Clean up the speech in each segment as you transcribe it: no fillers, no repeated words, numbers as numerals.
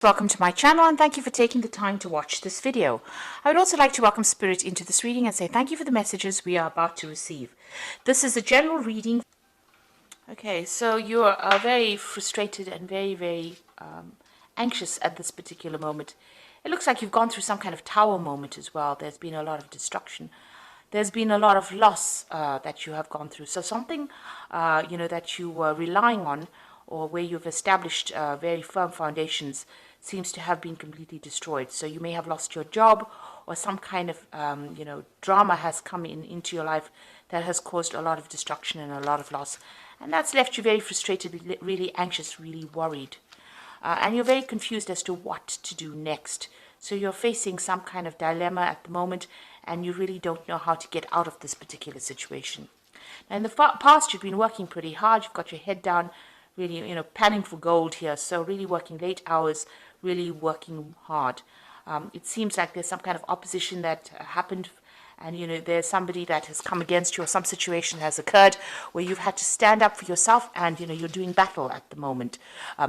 Welcome to my channel and thank you for taking the time to watch this video. I would also like to welcome Spirit into this reading and say thank you for the messages we are about to receive. This is a general reading. Okay, so you are very frustrated and very anxious at this particular moment. It looks like you've gone through some kind of tower moment as well. There's been a lot of destruction. There's been a lot of loss that you have gone through. So something, that you were relying on or where you've established very firm foundations seems to have been completely destroyed. So you may have lost your job, or some kind of, drama has come into your life that has caused a lot of destruction and a lot of loss. And that's left you very frustrated, really anxious, really worried. And you're very confused as to what to do next. So you're facing some kind of dilemma at the moment, and you really don't know how to get out of this particular situation. Now, in the past, you've been working pretty hard. You've got your head down, really, panning for gold here. So really working late hours, really working hard. It seems like there's some kind of opposition that happened, and there's somebody that has come against you, or some situation has occurred where you've had to stand up for yourself, and you're doing battle at the moment.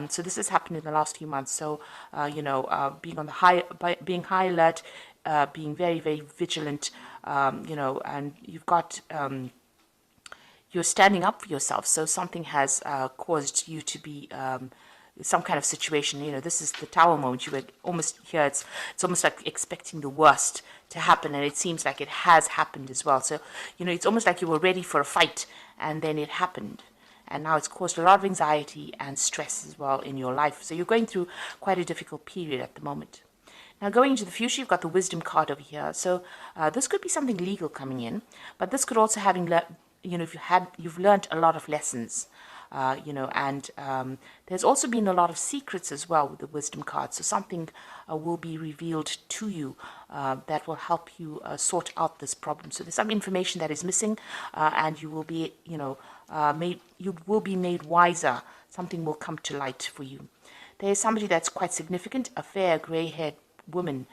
So this has happened in the last few months. So being on the being high alert, being very vigilant, and you've got you're standing up for yourself. So something has caused you to be some kind of situation. This is the tower moment. You were almost here. It's almost like expecting the worst to happen, and it seems like it has happened as well. So it's almost like you were ready for a fight, and then it happened, and now it's caused a lot of anxiety and stress as well in your life. So you're going through quite a difficult period at the moment. Now, going into the future, you've got the wisdom card over here. So this could be something legal coming in, but this could also if you've learned a lot of lessons. And there's also been a lot of secrets as well with the wisdom card. So something will be revealed to you that will help you sort out this problem. So there's some information that is missing, and you will be, made wiser. Something will come to light for you. There is somebody that's quite significant, a fair gray-haired woman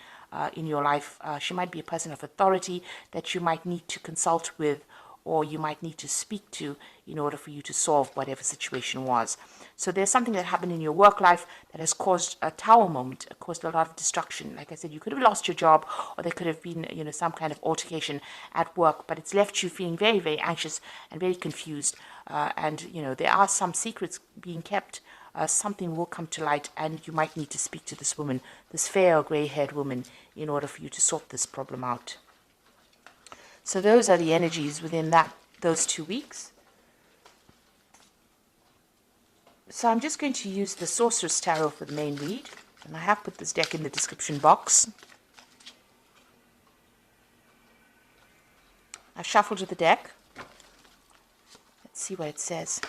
in your life. She might be a person of authority that you might need to consult with, or you might need to speak to in order for you to solve whatever situation was. So there's something that happened in your work life that has caused a tower moment, caused a lot of destruction. Like I said, you could have lost your job, or there could have been, some kind of altercation at work, but it's left you feeling very anxious and very confused. And there are some secrets being kept. Something will come to light, and you might need to speak to this woman, this fair or gray-haired woman, in order for you to sort this problem out. So those are the energies within those 2 weeks. So I'm just going to use the Sorceress Tarot for the main read. And I have put this deck in the description box. I've shuffled the deck. Let's see what it says.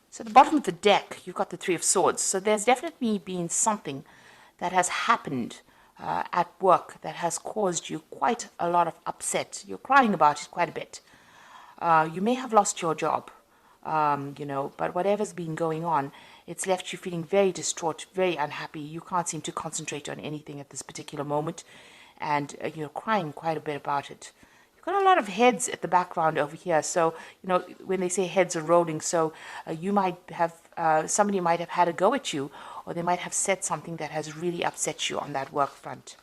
So at the bottom of the deck, you've got the Three of Swords. So there's definitely been something that has happened at work that has caused you quite a lot of upset. You're crying about it quite a bit. You may have lost your job, but whatever's been going on, it's left you feeling very distraught, very unhappy. You can't seem to concentrate on anything at this particular moment, and you're crying quite a bit about it. Got a lot of heads at the background over here. So, when they say heads are rolling, so you might have, somebody might have had a go at you, or they might have said something that has really upset you on that work front.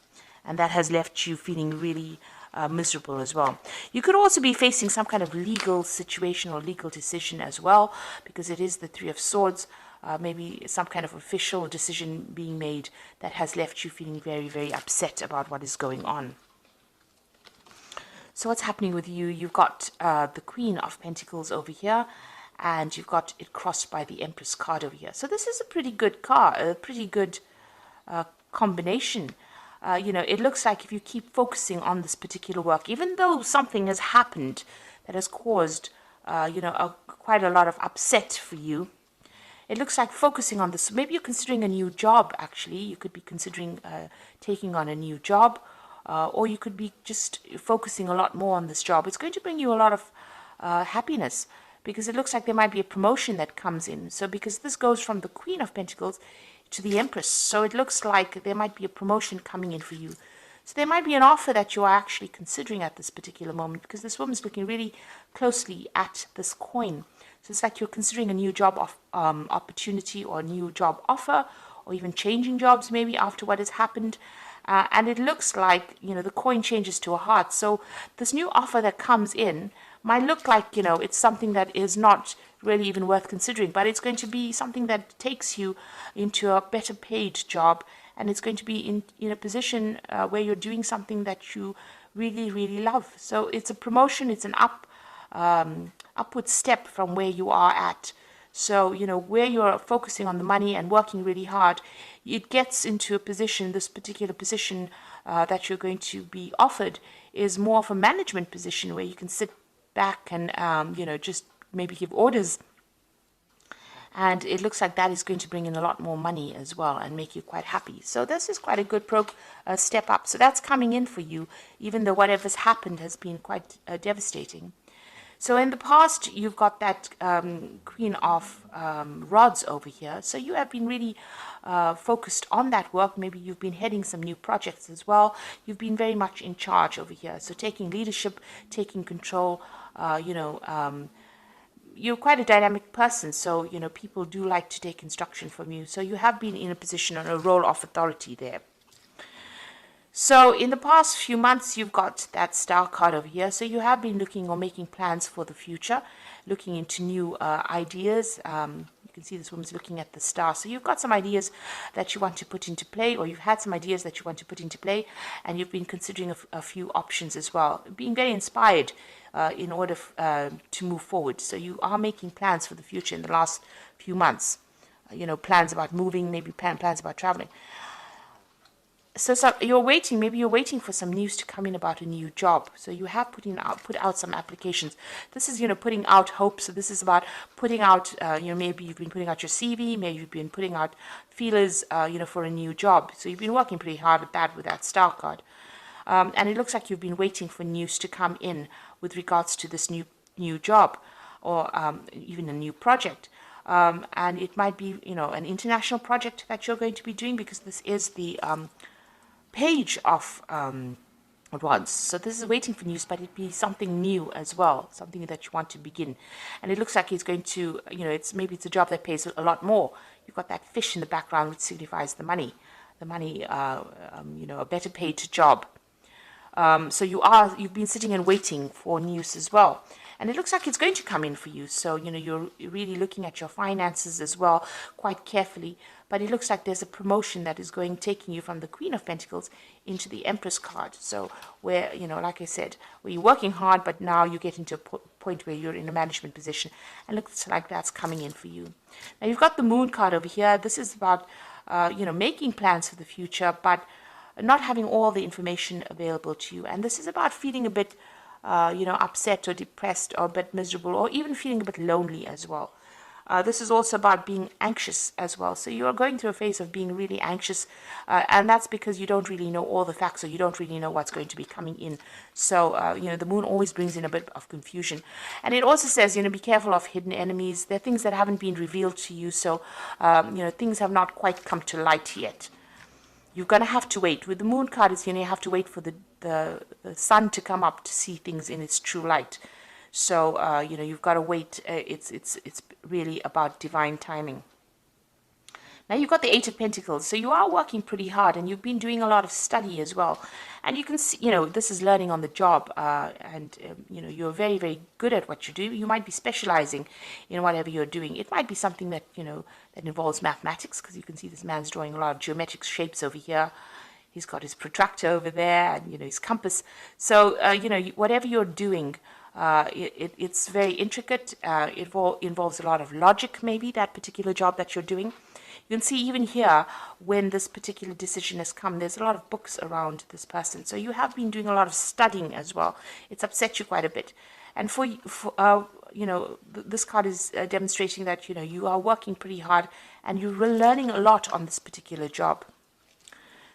And that has left you feeling really miserable as well. You could also be facing some kind of legal situation or legal decision as well, because it is the Three of Swords. Maybe some kind of official decision being made that has left you feeling very upset about what is going on. So what's happening with you? You've got the Queen of Pentacles over here, and you've got it crossed by the Empress card over here. So this is a pretty good card, a pretty good combination. It looks like if you keep focusing on this particular work, even though something has happened that has caused, quite a lot of upset for you, it looks like focusing on this. Maybe you're considering a new job, actually. You could be considering taking on a new job. Or you could be just focusing a lot more on this job. It's going to bring you a lot of happiness, because it looks like there might be a promotion that comes in. So because this goes from the Queen of Pentacles to the Empress. So it looks like there might be a promotion coming in for you. So there might be an offer that you are actually considering at this particular moment, because this woman's looking really closely at this coin. So it's like you're considering a new job opportunity, or a new job offer, or even changing jobs maybe after what has happened. And it looks like, the coin changes to a heart. So this new offer that comes in might look like, it's something that is not really even worth considering, but it's going to be something that takes you into a better paid job, and it's going to be in a position where you're doing something that you really, really love. So it's a promotion, it's an upward step from where you are at. So, where you're focusing on the money and working really hard, it gets into a position, this particular position that you're going to be offered is more of a management position, where you can sit back and, just maybe give orders. And it looks like that is going to bring in a lot more money as well and make you quite happy. So this is quite a good step up. So that's coming in for you, even though whatever's happened has been quite devastating. So in the past, you've got that Queen of Rods over here. So you have been really focused on that work. Maybe you've been heading some new projects as well. You've been very much in charge over here. So taking leadership, taking control, you're quite a dynamic person, so people do like to take instruction from you. So you have been in a position on a role of authority there. So in the past few months, you've got that Star card over here. So you have been looking or making plans for the future, looking into new ideas. You can see this woman's looking at the Star. So you've got some ideas that you want to put into play, or you've had some ideas that you want to put into play, and you've been considering a few options as well, being very inspired in order to move forward. So you are making plans for the future in the last few months. Plans about moving, maybe plans about traveling. So you're waiting, maybe you're waiting for some news to come in about a new job. So you have put out some applications. This is, putting out hope. So this is about putting out, maybe you've been putting out your CV, maybe you've been putting out feelers, for a new job. So you've been working pretty hard at that with that Star card. And it looks like you've been waiting for news to come in with regards to this new job, or even a new project. And it might be, an international project that you're going to be doing, because this is the Page of Wands. So this is waiting for news, but it'd be something new as well, something that you want to begin. And it looks like it's going to, maybe it's a job that pays a lot more. You've got that fish in the background, which signifies the money, a better paid job. So you've been sitting and waiting for news as well. And it looks like it's going to come in for you. So, you're really looking at your finances as well quite carefully. But it looks like there's a promotion that is taking you from the Queen of Pentacles into the Empress card. So where, like I said, where you're working hard, but now you get into a point where you're in a management position. And looks like that's coming in for you. Now you've got the Moon card over here. This is about, making plans for the future, but not having all the information available to you. And this is about feeling a bit, upset or depressed or a bit miserable, or even feeling a bit lonely as well. This is also about being anxious as well. So you are going through a phase of being really anxious, and that's because you don't really know all the facts, or you don't really know what's going to be coming in. So, the Moon always brings in a bit of confusion. And it also says, be careful of hidden enemies. There are things that haven't been revealed to you, so, things have not quite come to light yet. You're going to have to wait. With the Moon card, it's, you have to wait for the sun to come up to see things in its true light. So, you've got to wait. It's really about divine timing. Now you've got the Eight of Pentacles. So you are working pretty hard, and you've been doing a lot of study as well. And you can see, this is learning on the job. You're very, very good at what you do. You might be specializing in whatever you're doing. It might be something that, that involves mathematics, because you can see this man's drawing a lot of geometric shapes over here. He's got his protractor over there, and, his compass. So, whatever you're doing, it's very intricate. It involves a lot of logic, maybe, that particular job that you're doing. You can see even here, when this particular decision has come, there's a lot of books around this person. So you have been doing a lot of studying as well. It's upset you quite a bit. And this card is demonstrating that, you are working pretty hard, and you're learning a lot on this particular job.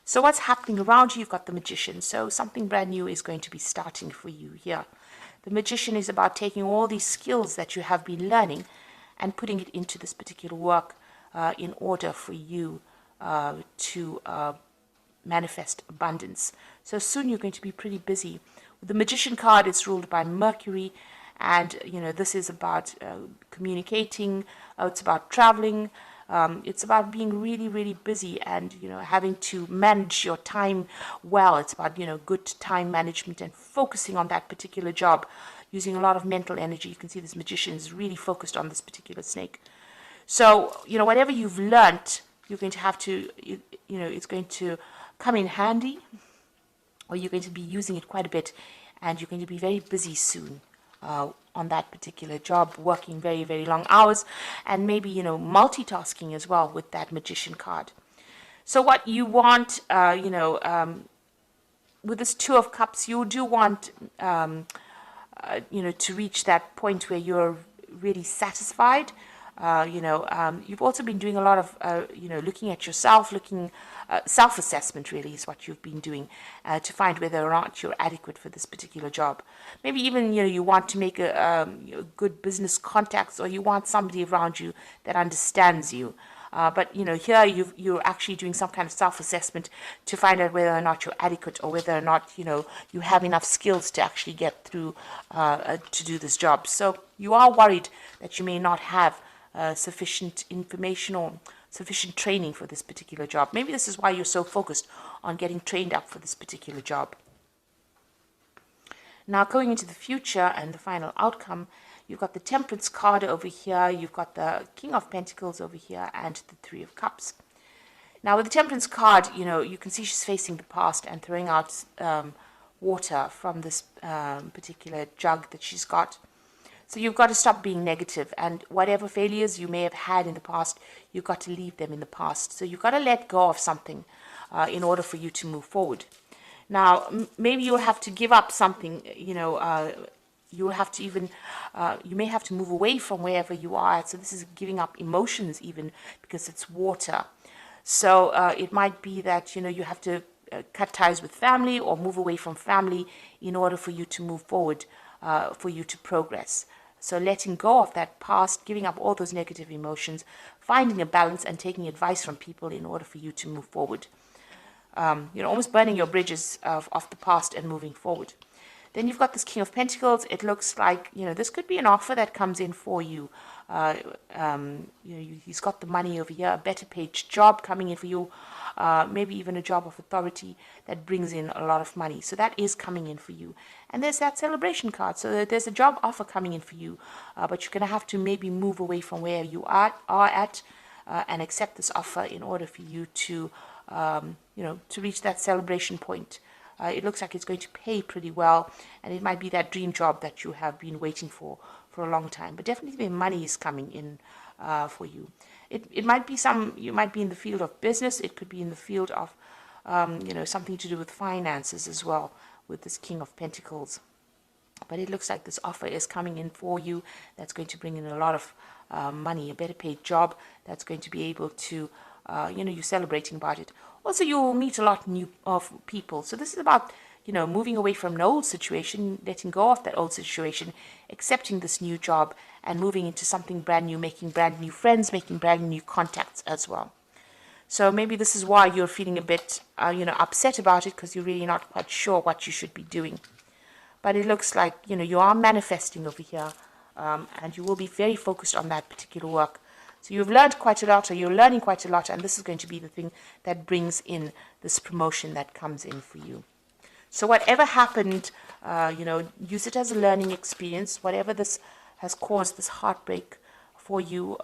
So what's happening around you? You've got the Magician. So something brand new is going to be starting for you here. The Magician is about taking all these skills that you have been learning and putting it into this particular work in order for you to manifest abundance. So soon you're going to be pretty busy. With the Magician card, it's ruled by Mercury, and this is about communicating. It's about traveling. It's about being really, really busy, and having to manage your time well. It's about good time management and focusing on that particular job, using a lot of mental energy. You can see this Magician is really focused on this particular snake. So whatever you've learnt, you're going to have to it's going to come in handy, or you're going to be using it quite a bit, and you're going to be very busy soon on that particular job, working very, very long hours, and maybe multitasking as well with that Magician card. So what you want, with this Two of Cups, you do want to reach that point where you're really satisfied. You've also been doing a lot of, looking at yourself, self-assessment really is what you've been doing to find whether or not you're adequate for this particular job. Maybe even, you want to make a good business contacts, or you want somebody around you that understands you. But here you're actually doing some kind of self-assessment to find out whether or not you're adequate, or whether or not you have enough skills to actually get through to do this job. So you are worried that you may not have sufficient information or sufficient training for this particular job. Maybe this is why you're so focused on getting trained up for this particular job. Now, going into the future and the final outcome, you've got the Temperance card over here, you've got the King of Pentacles over here, and the Three of Cups. Now, with the Temperance card, you can see she's facing the past and throwing out water from this particular jug that she's got. So you've got to stop being negative, and whatever failures you may have had in the past, you've got to leave them in the past. So you've got to let go of something in order for you to move forward. Now, maybe you'll have to give up something, you'll have to even, you may have to move away from wherever you are. So this is giving up emotions even, because it's water. So it might be that, you have to cut ties with family or move away from family in order for you to move forward, for you to progress. So letting go of that past, giving up all those negative emotions, finding a balance and taking advice from people in order for you to move forward. Almost burning your bridges of the past and moving forward. Then you've got this King of Pentacles. It looks like, this could be an offer that comes in for you. He's got the money over here, a better paid job coming in for you, maybe even a job of authority that brings in a lot of money. So that is coming in for you. And there's that Celebration card. So there's a job offer coming in for you, but you're going to have to maybe move away from where you are at and accept this offer in order for you to, to reach that celebration point. It looks like it's going to pay pretty well, and it might be that dream job that you have been waiting for a long time. But definitely the money is coming in for you. It might be you might be in the field of business. It could be in the field of, something to do with finances as well, with this King of Pentacles. But it looks like this offer is coming in for you that's going to bring in a lot of money, a better paid job that's going to be able to, you're celebrating about it. Also, you'll meet a lot of people. So this is about, moving away from an old situation, letting go of that old situation, accepting this new job, and moving into something brand new, making brand new friends, making brand new contacts as well. So maybe this is why you're feeling a bit, upset about it, because you're really not quite sure what you should be doing. But it looks like, you are manifesting over here, and you will be very focused on that particular work. So you've learned quite a lot, or you're learning quite a lot, and this is going to be the thing that brings in this promotion that comes in for you. So whatever happened, use it as a learning experience. Whatever this has caused, this heartbreak for you,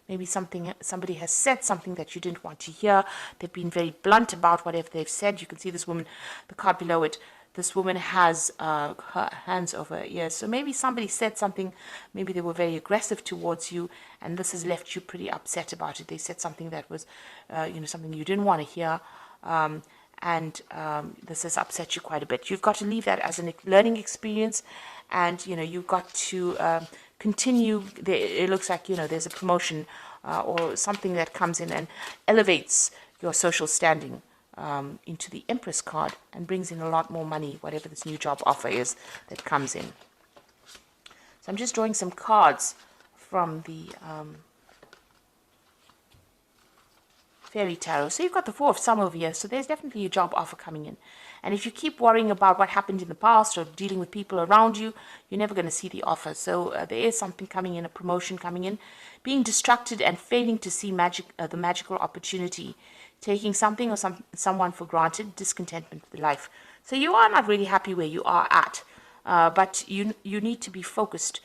maybe somebody has said something that you didn't want to hear. They've been very blunt about whatever they've said. You can see this woman, the card below it. This woman has her hands over her ears. So maybe somebody said something, maybe they were very aggressive towards you, and this has left you pretty upset about it. They said something that was, something you didn't want to hear, and this has upset you quite a bit. You've got to leave that as a learning experience, and, you've got to continue. It looks like, there's a promotion or something that comes in and elevates your social standing. Into the Empress card and brings in a lot more money, whatever this new job offer is that comes in. So I'm just drawing some cards from the Fairy Tarot. So you've got the Four of Some over here. So there's definitely a job offer coming in. And if you keep worrying about what happened in the past or dealing with people around you, you're never going to see the offer. So there is something coming in, a promotion coming in. Being distracted and failing to see the magical opportunity. Taking something or someone for granted, discontentment with life. So you are not really happy where you are at. But you need to be focused.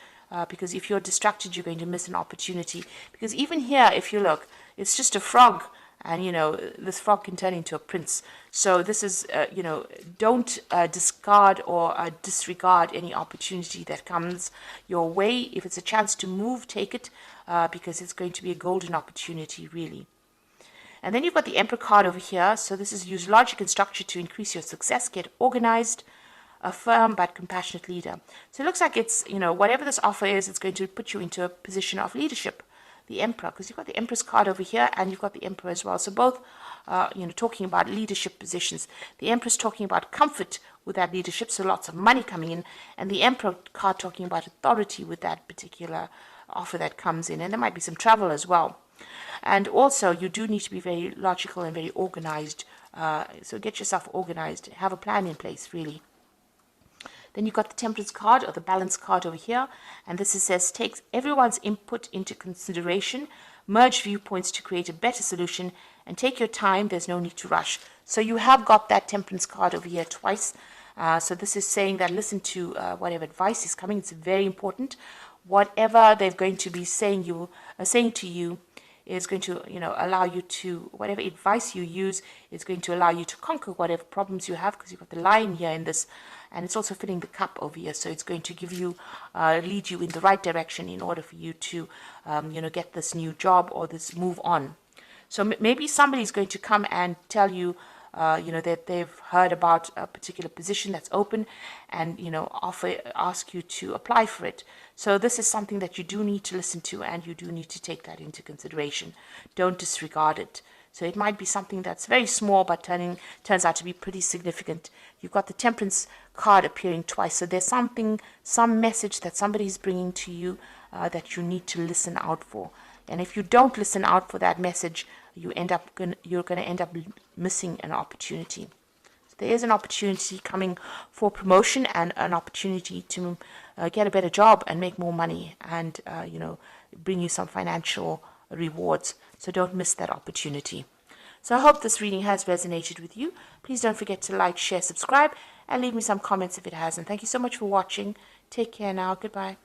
Because if you're distracted, you're going to miss an opportunity. Because even here, if you look, it's just a frog. And, you know, this frog can turn into a prince. So this is, you know, don't discard or disregard any opportunity that comes your way. If it's a chance to move, take it, because it's going to be a golden opportunity, really. And then you've got the Emperor card over here. So this is use logic and structure to increase your success, get organized, a firm but compassionate leader. So it looks like it's, you know, whatever this offer is, it's going to put you into a position of leadership. The Emperor, because you've got the Empress card over here and you've got the Emperor as well. So both, you know, talking about leadership positions. The Empress talking about comfort with that leadership, so lots of money coming in. And the Emperor card talking about authority with that particular offer that comes in. And there might be some travel as well. And also, you do need to be very logical and very organized. So get yourself organized. Have a plan in place, really. Then you've got the Temperance card or the Balance card over here. And this says, take everyone's input into consideration, merge viewpoints to create a better solution, and take your time. There's no need to rush. So you have got that Temperance card over here twice. So this is saying that listen to whatever advice is coming. It's very important. Whatever they're going to be saying to you is going to, you know, allow you to, whatever advice you use is going to allow you to conquer whatever problems you have, because you've got the Lion here in this, and it's also filling the cup over here. So it's going to give you, lead you in the right direction in order for you to, you know, get this new job or this move on. So maybe somebody's going to come and tell you, you know, that they've heard about a particular position that's open and, you know, ask you to apply for it. So this is something that you do need to listen to, and you do need to take that into consideration. Don't disregard it. So it might be something that's very small, but turns out to be pretty significant. You've got the Temperance card appearing twice. So there's some message that somebody's bringing to you that you need to listen out for. And if you don't listen out for that message, you're going to end up missing an opportunity. So there is an opportunity coming for promotion and an opportunity to get a better job and make more money and, you know, bring you some financial rewards. So don't miss that opportunity. So I hope this reading has resonated with you. Please don't forget to like, share, subscribe, and leave me some comments if it hasn't. Thank you so much for watching. Take care now. Goodbye.